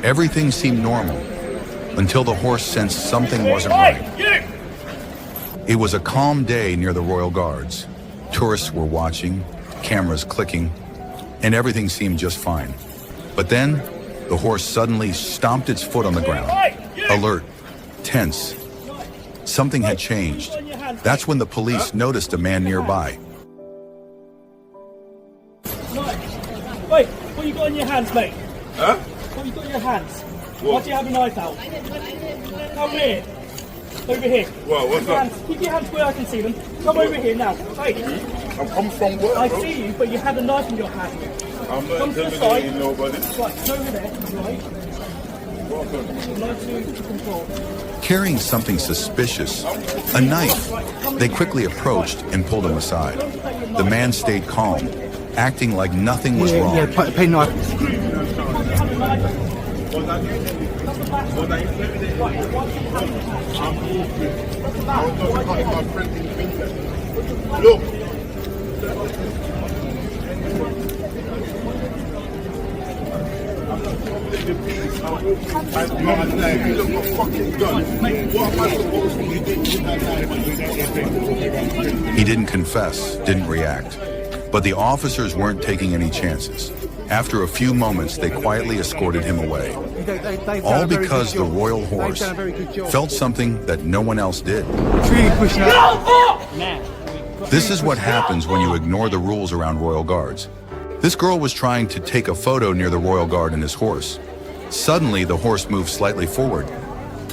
Everything seemed normal until the horse sensed something wasn't right. It was a calm day near the Royal Guards. Tourists were watching, cameras clicking, and everything seemed just fine. But then, the horse suddenly stomped its foot on the ground. Alert, tense. Something had changed. That's when the police noticed a man nearby. Wait, what you got in your hands, mate? Huh? What you got in your hands? What? Why do you have a knife out? Come here. Over here. Well, what's up? Keep your hands where I can see them. Come over here now. Hey. I'm coming from where, I bro? see you, but you had a knife in your hand. I'm not Come to the side. intimidating nobody. Right, go over there, right? Knife to control. Carrying something suspicious, a knife. They quickly approached and pulled him aside. The man stayed calm, acting like nothing was wrong. Yeah, pay knife. Look. He didn't confess, didn't react. But the officers weren't taking any chances. After a few moments, they quietly escorted him away. All because the royal horse felt something that no one else did. This is what happens when you ignore the rules around royal guards. This girl was trying to take a photo near the royal guard and his horse. Suddenly, the horse moved slightly forward.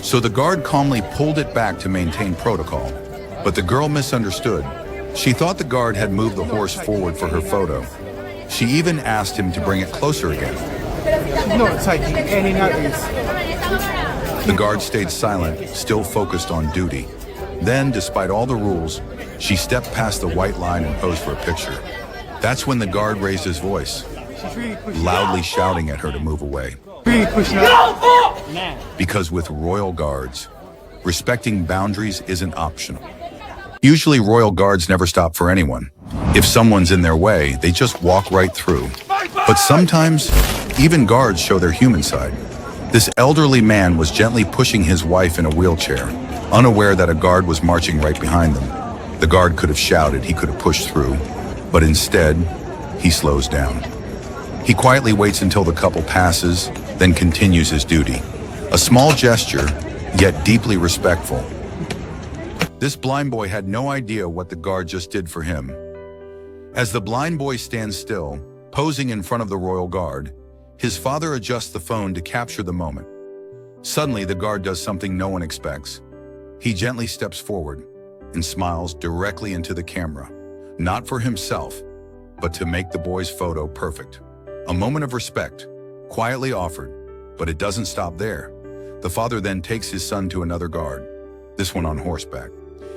So the guard calmly pulled it back to maintain protocol. But the girl misunderstood. She thought the guard had moved the horse forward for her photo. She even asked him to bring it closer again. Not taking any notice. The guard stayed silent, still focused on duty. Then, despite all the rules, she stepped past the white line and posed for a picture. That's when the guard raised his voice, loudly shouting at her to move away. Because with royal guards, respecting boundaries isn't optional. Usually royal guards never stop for anyone. If someone's in their way, they just walk right through. But sometimes, even guards show their human side. This elderly man was gently pushing his wife in a wheelchair, unaware that a guard was marching right behind them. The guard could have shouted, he could have pushed through, but instead, he slows down. He quietly waits until the couple passes, then continues his duty. A small gesture, yet deeply respectful. This blind boy had no idea what the guard just did for him. As the blind boy stands still, posing in front of the royal guard, his father adjusts the phone to capture the moment. Suddenly, the guard does something no one expects. He gently steps forward and smiles directly into the camera, not for himself, but to make the boy's photo perfect. A moment of respect, quietly offered, but it doesn't stop there. The father then takes his son to another guard, this one on horseback.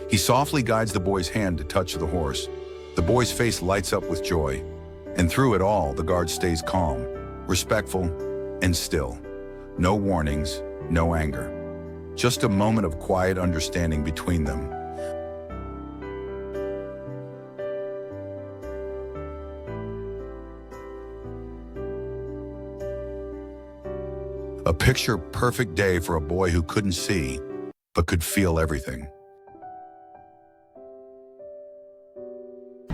He softly guides the boy's hand to touch the horse. The boy's face lights up with joy, and through it all, the guard stays calm, respectful, and still. No warnings, no anger. Just a moment of quiet understanding between them. A picture-perfect day for a boy who couldn't see, but could feel everything.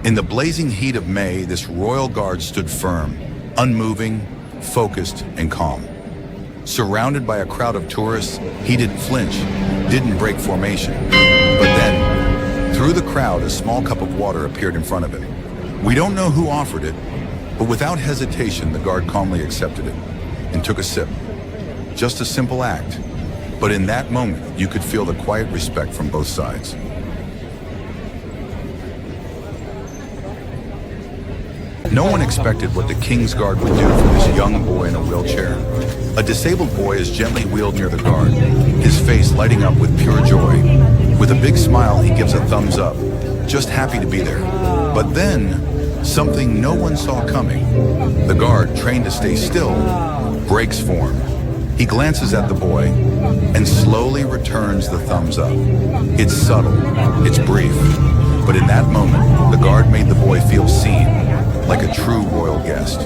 In the blazing heat of May, this royal guard stood firm, unmoving, focused, and calm. Surrounded by a crowd of tourists, he didn't flinch, didn't break formation. But then, through the crowd, a small cup of water appeared in front of him. We don't know who offered it, but without hesitation, the guard calmly accepted it and took a sip. Just a simple act, but in that moment, you could feel the quiet respect from both sides. No one expected what the King's Guard would do for this young boy in a wheelchair. A disabled boy is gently wheeled near the guard, his face lighting up with pure joy. With a big smile, he gives a thumbs up, just happy to be there. But then, something no one saw coming. The guard, trained to stay still, breaks form. He glances at the boy and slowly returns the thumbs up. It's subtle, it's brief, but in that moment, the guard made the boy feel seen, like a true royal guest.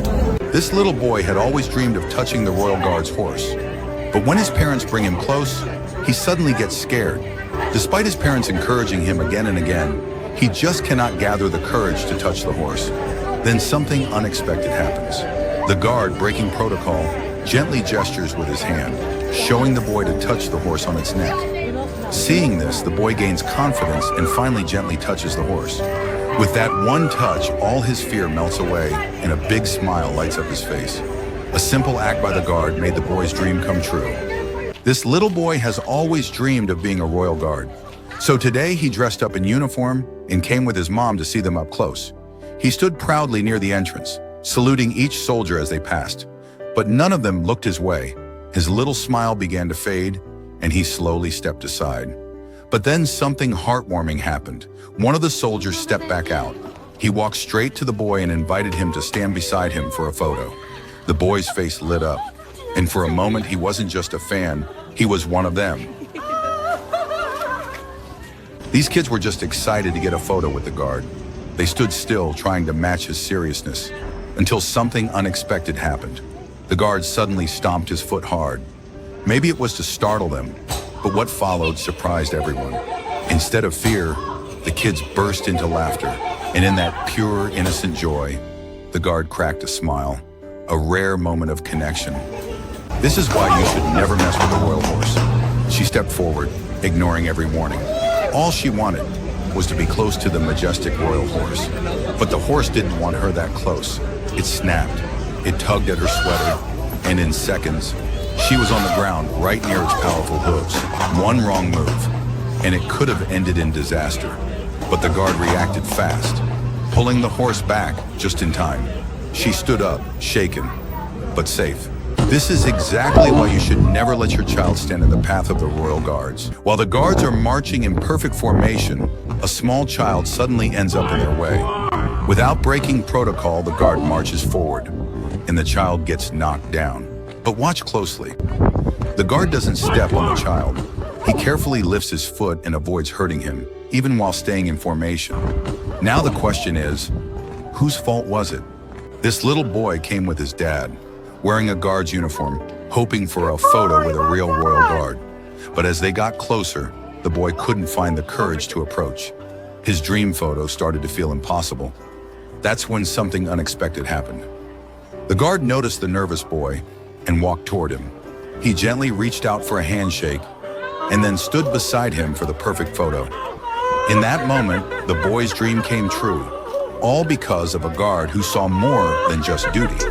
This little boy had always dreamed of touching the Royal Guard's horse. But when his parents bring him close, he suddenly gets scared. Despite his parents encouraging him again and again, he just cannot gather the courage to touch the horse. Then something unexpected happens. The guard, breaking protocol, gently gestures with his hand, showing the boy to touch the horse on its neck. Seeing this, the boy gains confidence and finally gently touches the horse. With that one touch, all his fear melts away and a big smile lights up his face. A simple act by the guard made the boy's dream come true. This little boy has always dreamed of being a Royal Guard. So today he dressed up in uniform and came with his mom to see them up close. He stood proudly near the entrance, saluting each soldier as they passed. But none of them looked his way. His little smile began to fade, and he slowly stepped aside. But then something heartwarming happened. One of the soldiers stepped back out. He walked straight to the boy and invited him to stand beside him for a photo. The boy's face lit up, and for a moment he wasn't just a fan, he was one of them. These kids were just excited to get a photo with the guard. They stood still, trying to match his seriousness, until something unexpected happened. The guard suddenly stomped his foot hard. Maybe it was to startle them, but what followed surprised everyone. Instead of fear, the kids burst into laughter, and in that pure, innocent joy, the guard cracked a smile, a rare moment of connection. This is why you should never mess with a royal horse. She stepped forward, ignoring every warning. All she wanted was to be close to the majestic royal horse. But the horse didn't want her that close. It snapped, it tugged at her sweater, and in seconds, she was on the ground right near its powerful hooves. One wrong move, and it could have ended in disaster. But the guard reacted fast, pulling the horse back just in time. She stood up, shaken, but safe. This is exactly why you should never let your child stand in the path of the Royal Guards. While the guards are marching in perfect formation, a small child suddenly ends up in their way. Without breaking protocol, the guard marches forward, and the child gets knocked down. But watch closely. The guard doesn't step on the child. He carefully lifts his foot and avoids hurting him, even while staying in formation. Now the question is, whose fault was it? This little boy came with his dad, wearing a guard's uniform, hoping for a photo with a real Royal Guard. But as they got closer, the boy couldn't find the courage to approach. His dream photo started to feel impossible. That's when something unexpected happened. The guard noticed the nervous boy and walked toward him. He gently reached out for a handshake and then stood beside him for the perfect photo. In that moment, the boy's dream came true, all because of a guard who saw more than just duty.